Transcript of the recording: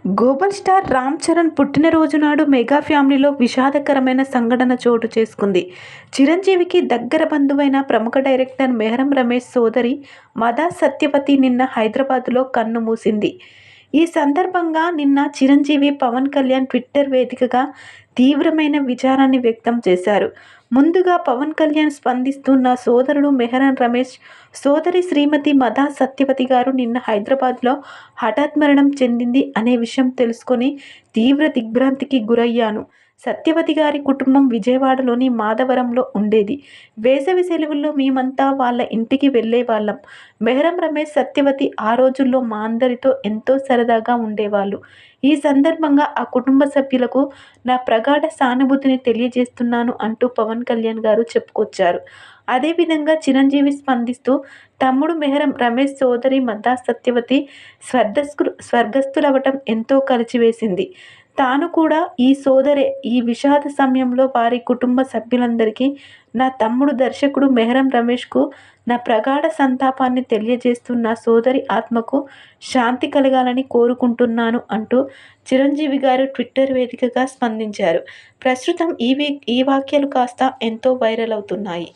Global star Ram Charan పుట్టినరోజు నాడు mega ఫ్యామిలీలో విషాదకరమైన సంఘటన చోటు చేసుకుంది. చిరంజీవికి దగ్గర బంధువైన ప్రముఖ డైరెక్టర్ మెహరం రమేష్ సోదరి మదా సత్యవతి నిన్న హైదరాబాద్లో కన్నుమూసింది. ఈ సందర్భంగా నిన్న చిరంజీవి పవన్ కళ్యాణ్ ట్విట్టర్ వేదికగా తీవ్రమైన విచారాన్ని వ్యక్తం చేశారు. ముందుగా పవన్ కళ్యాణ్ స్పందిస్తూ నా సోదరుడు మెహరం రమేష్ సోదరి శ్రీమతి మదా సత్యవతి గారు నిన్న హైదరాబాద్లో హఠాత్ మరణం చెందింది అనే విషయం తెలుసుకొని తీవ్ర దిగ్భ్రాంతికి గురయ్యాను. సత్యవతి గారి కుటుంబం విజయవాడలోని మాధవరంలో ఉండేది. వేసవి సెలవుల్లో మేమంతా వాళ్ళ ఇంటికి వెళ్ళేవాళ్ళం. మెహరం రమేష్ సత్యవతి ఆ రోజుల్లో మా అందరితో ఎంతో సరదాగా ఉండేవాళ్ళు. ఈ సందర్భంగా ఆ కుటుంబ సభ్యులకు నా ప్రగాఢ సానుభూతిని తెలియజేస్తున్నాను అంటూ పవన్ కళ్యాణ్ గారు చెప్పుకొచ్చారు. అదేవిధంగా చిరంజీవి స్పందిస్తూ తమ్ముడు మెహరం రమేష్ సోదరి మదా సత్యవతి స్వర్గస్థులవటం ఎంతో కలిచివేసింది. తాను కూడా ఈ విషాద సమయంలో వారి కుటుంబ సభ్యులందరికీ నా తమ్ముడు దర్శకుడు మెహరం రమేష్కు నా ప్రగాఢ సంతాపాన్ని తెలియజేస్తూ నా సోదరి ఆత్మకు శాంతి కలగాలని కోరుకుంటున్నాను అంటూ చిరంజీవి గారు ట్విట్టర్ వేదికగా స్పందించారు. ప్రస్తుతం ఈ వ్యాఖ్యలు కాస్త ఎంతో వైరల్ అవుతున్నాయి.